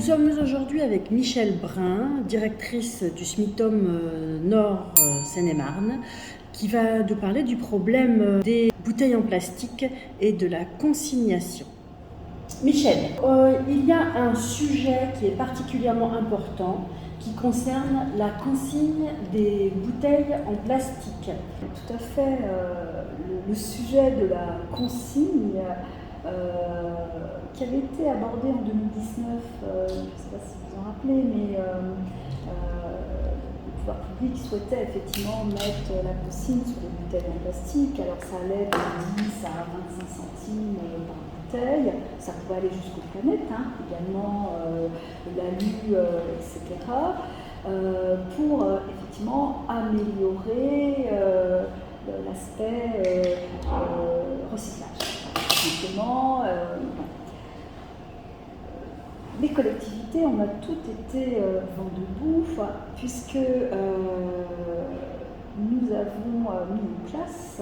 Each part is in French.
sommes aujourd'hui avec Michèle Brun, directrice du SMICTOM Nord Seine-et-Marne, qui va nous parler du problème des bouteilles en plastique et de la consignation. Michèle, il y a un sujet qui est particulièrement important qui concerne la consigne des bouteilles en plastique. Tout à fait. Le sujet de la consigne qui avait été abordé en 2019, je ne sais pas si vous en rappelez, mais le pouvoir public souhaitait effectivement mettre la consigne sur les bouteilles en plastique. Alors ça allait de 10 à 25 centimes par bouteille, ça pouvait aller jusqu'aux canettes, également l'alu, etc. Pour effectivement améliorer l'aspect recyclage. Simplement, les collectivités, on a toutes été vent debout, puisque nous avons mis en place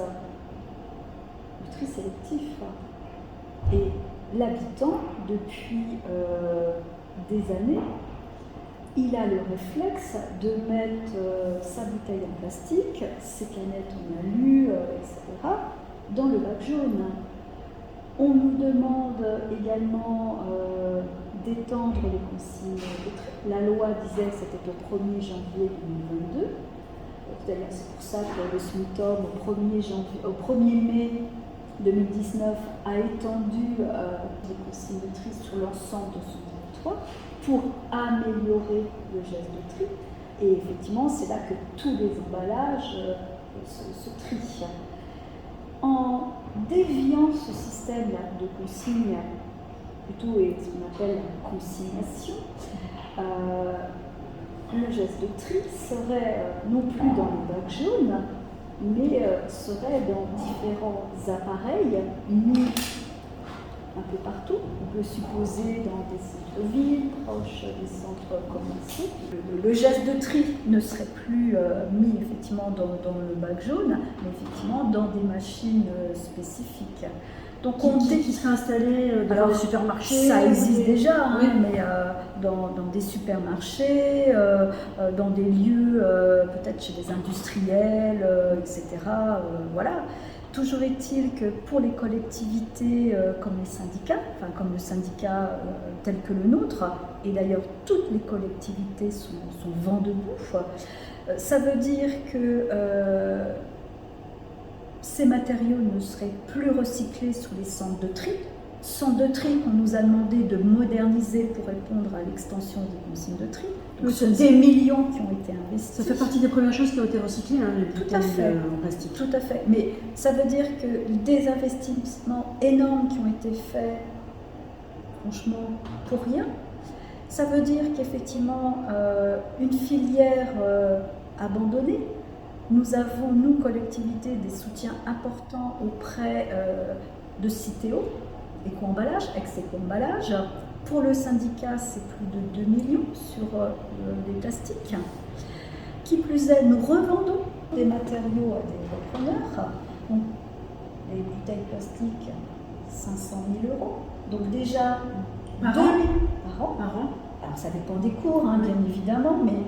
le tri sélectif. Et l'habitant, depuis des années, il a le réflexe de mettre sa bouteille en plastique, ses canettes en alu, etc., dans le bac jaune. On nous demande également d'étendre les consignes de tri. La loi disait que c'était au 1er janvier 2022. C'est-à-dire, c'est pour ça que le SMICTOM, au 1er mai 2019, a étendu les consignes de tri sur l'ensemble de son territoire pour améliorer le geste de tri. Et effectivement, c'est là que tous les emballages se trient. En déviant ce système de consigne, plutôt et ce qu'on appelle la consignation, le geste de tri serait non plus dans les bacs jaunes, mais serait dans différents appareils mis un peu partout. On peut supposer dans des centres-villes, proches des centres commerciaux. Le geste de tri ne serait plus mis effectivement dans le bac jaune, mais effectivement dans des machines spécifiques. Donc qui serait installé dans les supermarchés. Ça existe déjà, oui. Mais dans des supermarchés, dans des lieux, peut-être chez des industriels, etc. Voilà. Toujours est-il que pour les collectivités comme les syndicats, enfin comme le syndicat tel que le nôtre, et d'ailleurs toutes les collectivités sont vent debout, ça veut dire que ces matériaux ne seraient plus recyclés sur les centres de tri. Centres de tri qu'on nous a demandé de moderniser pour répondre à l'extension des consignes de tri. Donc, ce sont des millions qui ont été investis. Ça fait partie des premières choses qui ont été recyclées, les bouteilles en plastique. Tout à fait. Mais ça veut dire que des investissements énormes qui ont été faits, franchement, pour rien. Ça veut dire qu'effectivement, une filière abandonnée. Nous avons, nous, collectivités, des soutiens importants auprès de Citeo, Éco-emballage, ex-Éco-emballage. Pour le syndicat, c'est plus de 2 millions sur les plastiques. Qui plus est, nous revendons des matériaux à des repreneurs. Donc, les bouteilles plastiques, 500 000 €. Donc déjà, par 2 000 an. Alors ça dépend des cours, bien évidemment, mais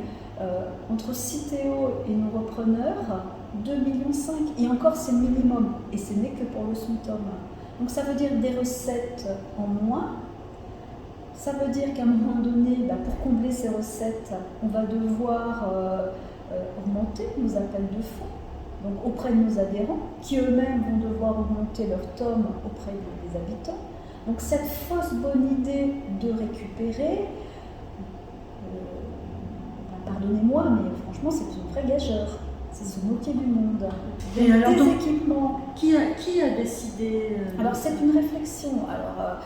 entre Citeo et nos repreneurs, 2,5 millions. Et encore, c'est le minimum. Et ce n'est que pour le SMICTOM. Donc ça veut dire des recettes en moins. Ça veut dire qu'à un moment donné, pour combler ces recettes, on va devoir augmenter nos appels de fonds, donc auprès de nos adhérents, qui eux-mêmes vont devoir augmenter leur tome auprès des habitants. Donc cette fausse bonne idée de récupérer, pardonnez-moi, mais franchement, c'est une vraie gageure. C'est se moquer du monde. Et alors, des équipements. Qui a décidé Alors c'est une réflexion. Alors,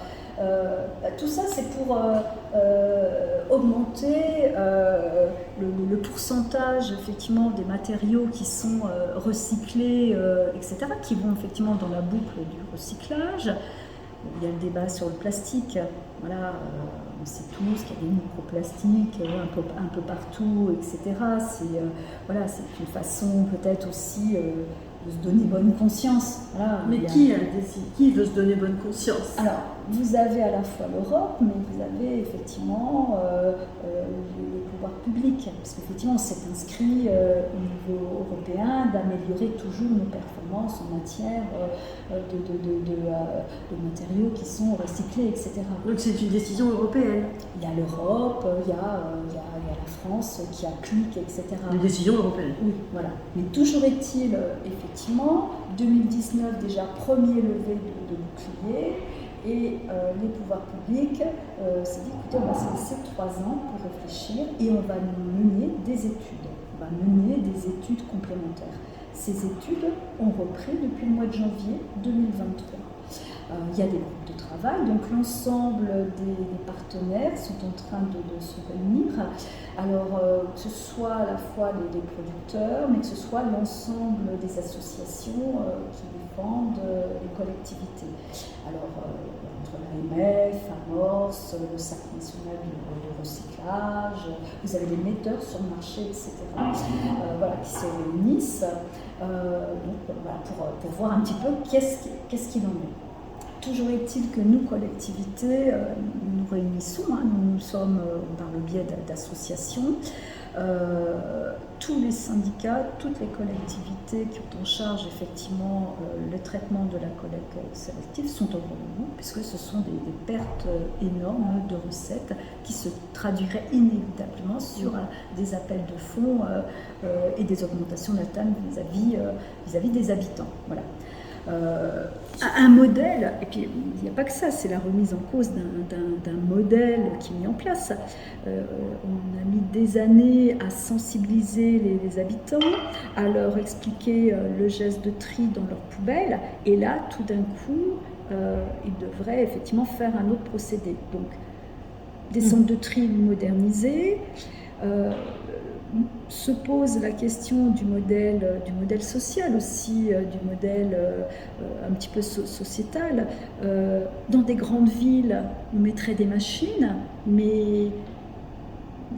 tout ça, c'est pour augmenter le pourcentage effectivement des matériaux qui sont recyclés, etc., qui vont effectivement dans la boucle du recyclage. Il y a le débat sur le plastique. Voilà, on sait tous qu'il y a des microplastiques un peu partout, etc. C'est une façon peut-être aussi se donner bonne conscience. Voilà, mais qui veut se donner bonne conscience? Alors, vous avez à la fois l'Europe, mais vous avez effectivement les pouvoirs publics, parce qu'effectivement, c'est inscrit au niveau européen d'améliorer toujours nos performances en matière de matériaux qui sont recyclés, etc. Donc c'est une décision européenne. Il y a l'Europe, il y a la France qui applique, etc. Une décision européenne. Oui, voilà. Mais toujours est-il, effectivement, 2019 déjà, premier levé de bouclier, et les pouvoirs publics s'est dit, écoutez, on va se laisser 3 ans pour réfléchir et on va mener des études. On va mener des études complémentaires. Ces études ont repris depuis le mois de janvier 2023. Il y a des groupes de travail, donc l'ensemble des partenaires sont en train de se réunir. Alors, que ce soit à la fois les producteurs, mais que ce soit l'ensemble des associations qui défendent les collectivités. Alors, entre l'AMF, Amorce, le SAC national de recyclage, vous avez des metteurs sur le marché, etc., voilà, qui se réunissent donc, voilà, pour voir un petit peu qu'est-ce qu'il en est. Toujours est-il que nous, collectivités, nous réunissons, nous sommes par le biais d'associations, tous les syndicats, toutes les collectivités qui ont en charge effectivement le traitement de la collecte sélective sont au rendez-vous, puisque ce sont des pertes énormes de recettes qui se traduiraient inévitablement sur des appels de fonds et des augmentations de la TAM vis-à-vis des habitants. Voilà. Un modèle, et puis il n'y a pas que ça, c'est la remise en cause d'un modèle qui est mis en place. On a mis des années à sensibiliser les habitants, à leur expliquer le geste de tri dans leurs poubelles, et là, tout d'un coup, ils devraient effectivement faire un autre procédé. Donc, des centres de tri modernisés. Se pose la question du modèle social aussi, du modèle un petit peu sociétal. Dans des grandes villes, on mettrait des machines, mais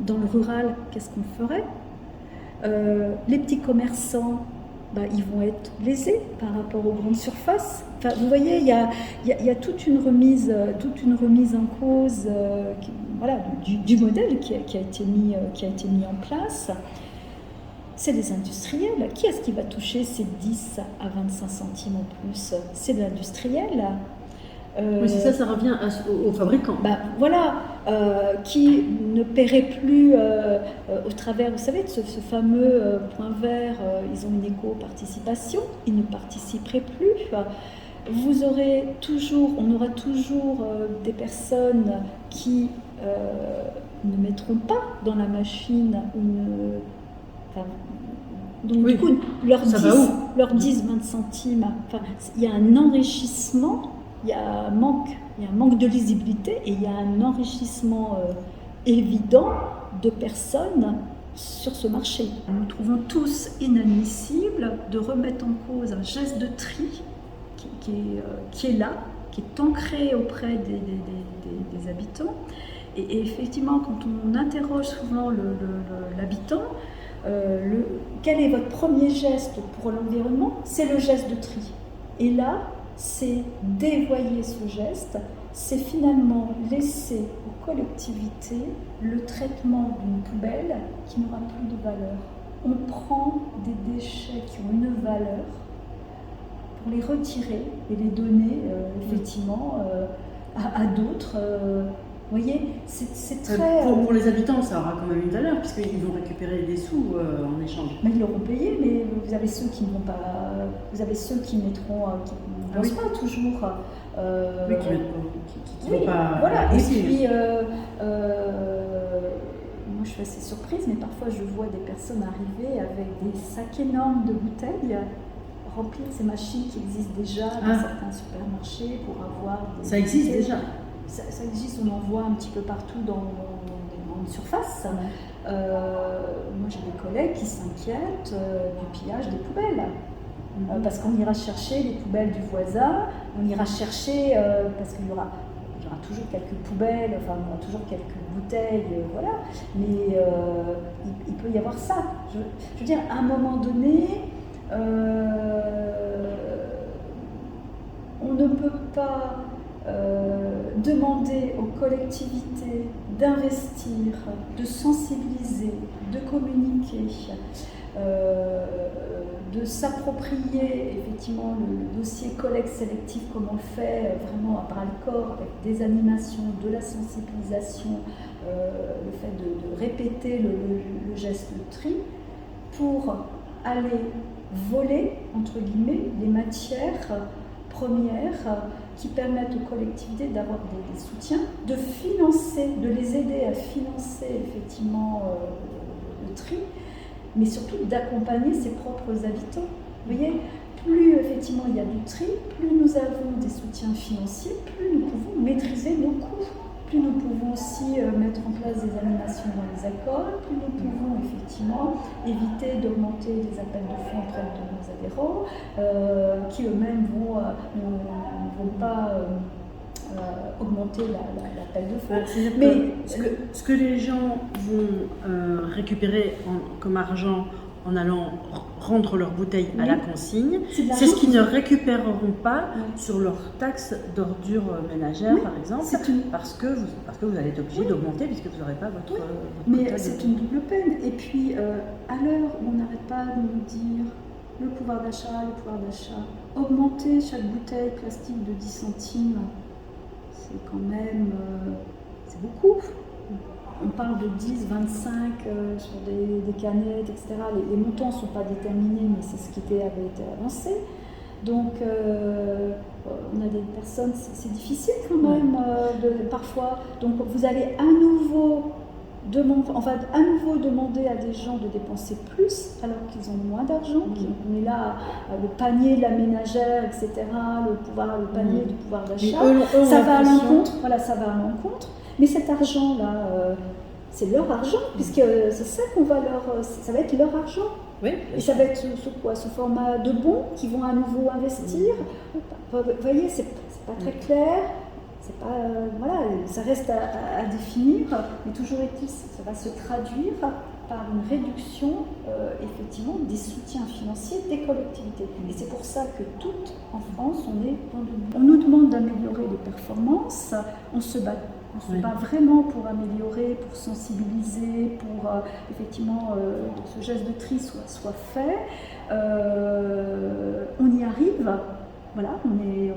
dans le rural, qu'est-ce qu'on ferait? Les petits commerçants, ils vont être lésés par rapport aux grandes surfaces. Enfin, vous voyez, il y a toute une remise en cause voilà, du modèle qui a été mis en place. C'est les industriels. Qui est-ce qui va toucher ces 10 à 25 centimes en plus? C'est l'industriel. Oui, c'est ça revient aux fabricants. Voilà, qui ne paierait plus au travers, vous savez, de ce fameux point vert, ils ont une éco-participation, ils ne participeraient plus. On aura toujours des personnes qui ne mettront pas dans la machine donc oui, du coup, leurs 10-20 centimes, il y a un enrichissement, il y a un manque de lisibilité et il y a un enrichissement évident de personnes sur ce marché. Nous trouvons tous inadmissible de remettre en cause un geste de tri qui est là, qui est ancré auprès des habitants. Et effectivement, quand on interroge souvent l'habitant, quel est votre premier geste pour l'environnement? C'est le geste de tri. Et là, c'est dévoyer ce geste, c'est finalement laisser aux collectivités le traitement d'une poubelle qui n'aura plus de valeur. On prend des déchets qui ont une valeur pour les retirer et les donner effectivement à d'autres. Vous voyez, c'est très... Pour les habitants, ça aura quand même une valeur, puisqu'ils vont récupérer des sous en échange. Mais ils l'auront payé, mais vous avez ceux qui ne vont pas... Vous avez ceux qui mettront... qui ne pensent pas toujours. Oui, qui ne vont pas... Voilà, et puis... moi, je suis assez surprise, mais parfois, je vois des personnes arriver avec des sacs énormes de bouteilles remplis de ces machines qui existent déjà dans certains supermarchés pour avoir... Ça existe déjà. Ça existe, on en voit un petit peu partout dans des grandes surfaces. Moi, j'ai des collègues qui s'inquiètent du pillage des poubelles. Parce qu'on ira chercher les poubelles du voisin, on ira chercher, parce qu'il y aura toujours quelques poubelles, il y aura toujours quelques bouteilles, voilà. Mais il peut y avoir ça. Je veux dire, à un moment donné, On ne peut pas demander aux collectivités d'investir, de sensibiliser, de communiquer, de s'approprier effectivement le dossier collecte sélective comme on le fait vraiment à bras-le-corps avec des animations, de la sensibilisation, le fait de répéter le geste de tri pour aller voler, entre guillemets, les matières premières qui permettent aux collectivités d'avoir des soutiens, de financer, de les aider à financer effectivement le tri, mais surtout d'accompagner ses propres habitants. Vous voyez, plus effectivement il y a du tri, plus nous avons des soutiens financiers, plus nous pouvons maîtriser nos coûts, plus nous pouvons aussi mettre en place des animations dans les écoles, plus nous pouvons effectivement éviter d'augmenter les appels de fonds auprès de nos adhérents, qui eux-mêmes ne vont pas augmenter l'appel de fonds. Mais ce que les gens vont récupérer comme argent en allant rendre leurs bouteilles à la consigne, c'est ce qu'ils ne récupéreront pas sur leur taxe d'ordures ménagères, par exemple, parce que vous allez être obligé d'augmenter puisque vous n'aurez pas votre mais c'est une double peine. Et puis, à l'heure où on n'arrête pas de nous dire le pouvoir d'achat, augmenter chaque bouteille plastique de 10 centimes, c'est quand même c'est beaucoup. On parle de 10, 25 sur des canettes, etc. Les montants ne sont pas déterminés, mais c'est ce qui avait été avancé. Donc, on a des personnes, c'est difficile quand même, parfois. Donc, vous allez on va à nouveau demander à des gens de dépenser plus alors qu'ils ont moins d'argent. On est là, le panier de la ménagère, etc., le panier du pouvoir d'achat. Ça va à l'encontre. Voilà, ça va à l'encontre. Mais cet argent-là, c'est leur argent, puisque c'est ça ça va être leur argent. Oui, et ça va être sous format de bons qui vont à nouveau investir. Vous voyez, c'est pas très clair. C'est pas, voilà, ça reste à définir, mais toujours est-il, ça va se traduire par une réduction effectivement des soutiens financiers des collectivités. Et c'est pour ça que toutes en France, on nous demande d'améliorer les performances, on se bat vraiment pour améliorer, pour sensibiliser, pour effectivement que ce geste de tri soit fait. On y arrive. Voilà, on est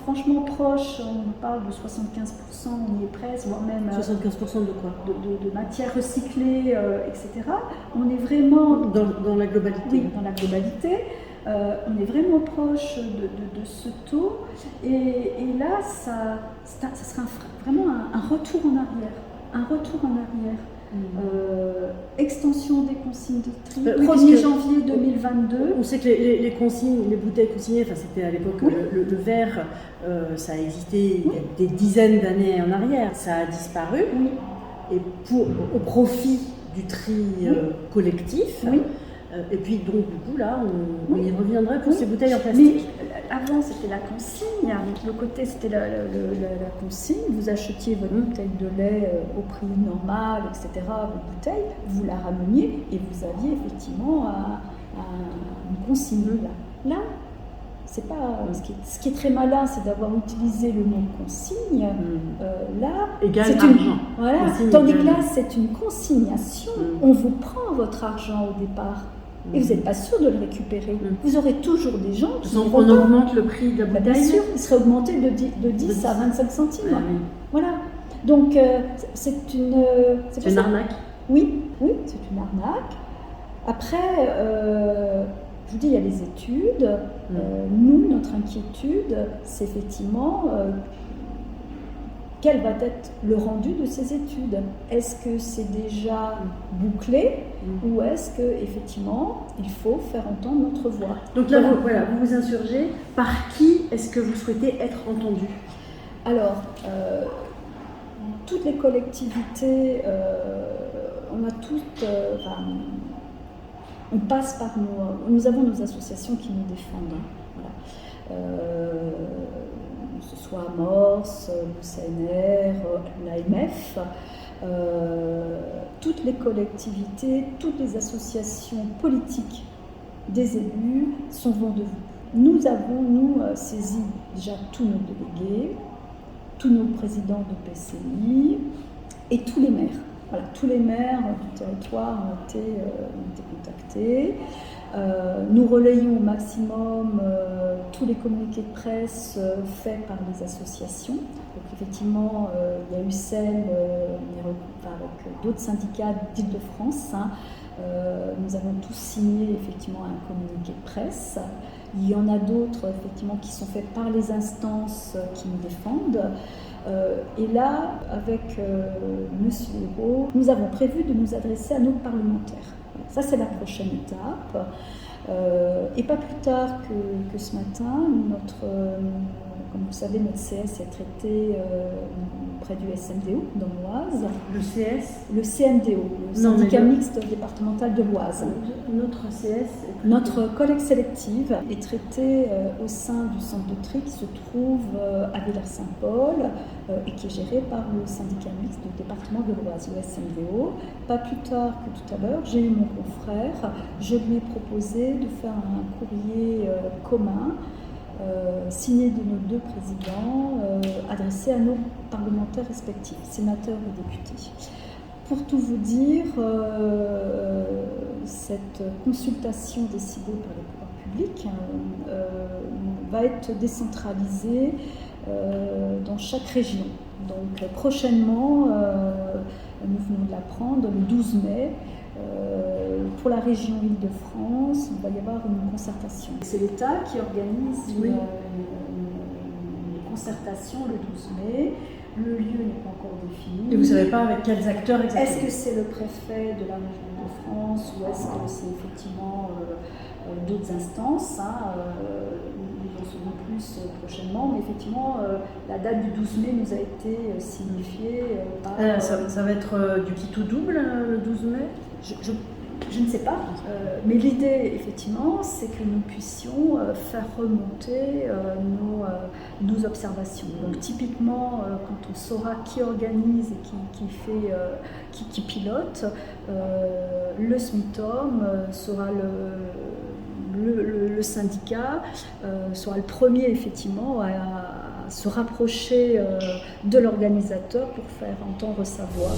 franchement proche, on parle de 75%, on y est presque, voire même 75% de quoi? De matières recyclées, etc. On est vraiment dans la globalité. Oui, dans la globalité. On est vraiment proche de ce taux. Et là, ça sera vraiment un retour en arrière. Extension des consignes de tri, 1er janvier 2022. On sait que les consignes, les bouteilles consignées, c'était à l'époque le verre, ça a existé il y a des dizaines d'années en arrière, ça a disparu, et au profit du tri collectif. Et puis donc du coup là, on y reviendrait pour ces bouteilles en plastique. Mais avant c'était la consigne, donc le côté c'était la consigne, vous achetiez votre bouteille de lait au prix normal, etc., votre bouteille, vous la rameniez et vous aviez effectivement une consigne. Là c'est pas, ce qui est très malin, c'est d'avoir utilisé le mot consigne. Là, égal argent. Voilà. Tandis que là, c'est une consignation. On vous prend votre argent au départ. Et vous n'êtes pas sûr de le récupérer. Vous aurez toujours des gens qui on augmente le prix de la bouteille. Bien sûr, il serait augmenté de 10 à 25 centimes. Voilà. Donc, c'est une arnaque. Oui, c'est une arnaque. Après, je vous dis, il y a les études. Nous, notre inquiétude, c'est effectivement quel va être le rendu de ces études. Est-ce que c'est déjà bouclé ou est-ce qu'effectivement, il faut faire entendre notre voix? Donc là, vous vous insurgez. Par qui est-ce que vous souhaitez être entendu? Alors, toutes les collectivités, on a toutes... on passe par nous avons nos associations qui nous défendent. Que ce soit Amorce, le CNR, l'AMF, toutes les collectivités, toutes les associations politiques des élus sont vent debout. Nous avons, saisi déjà tous nos délégués, tous nos présidents de PCI et tous les maires. Voilà, tous les maires du territoire ont été contactés. Nous relayons au maximum tous les communiqués de presse faits par les associations. Donc effectivement, il y a eu celle avec d'autres syndicats d'Île-de-France. Nous avons tous signé effectivement un communiqué de presse. Il y en a d'autres effectivement qui sont faits par les instances qui nous défendent. Et là, avec Monsieur Hérault, nous avons prévu de nous adresser à nos parlementaires. Ça, c'est la prochaine étape. Et pas plus tard que ce matin, comme vous savez, notre CS est traité près du SMDO dans l'Oise. Le CS? Le CMDO, le syndicat mixte départemental de l'Oise. Notre CS? Notre collecte sélective est traitée au sein du centre de tri qui se trouve à Villers-Saint-Paul et qui est géré par le syndicat mixte du département de l'Oise, le SMDO. Pas plus tard que tout à l'heure, j'ai eu mon confrère. Je lui ai proposé de faire un courrier commun signé de nos deux présidents, adressé à nos parlementaires respectifs, sénateurs et députés. Pour tout vous dire, cette consultation décidée par les pouvoirs publics va être décentralisée dans chaque région. Donc prochainement, nous venons de l'apprendre, le 12 mai, pour la région Île-de-France, il va y avoir une concertation. C'est l'État qui organise une concertation le 12 mai. Le lieu n'est pas encore défini. Et vous ne savez pas avec quels acteurs exactement? Est-ce que c'est le préfet de la région Île-de-France ou est-ce que c'est effectivement d'autres instances? Nous en saurons plus prochainement, mais effectivement, la date du 12 mai nous a été signifiée par... Ça va être du petit ou double le 12 mai? Je ne sais pas, mais l'idée, effectivement, c'est que nous puissions faire remonter nos observations. Donc, typiquement, quand on saura qui organise et qui pilote, le SMITOM sera le syndicat, sera le premier, effectivement, à se rapprocher de l'organisateur pour faire entendre sa voix.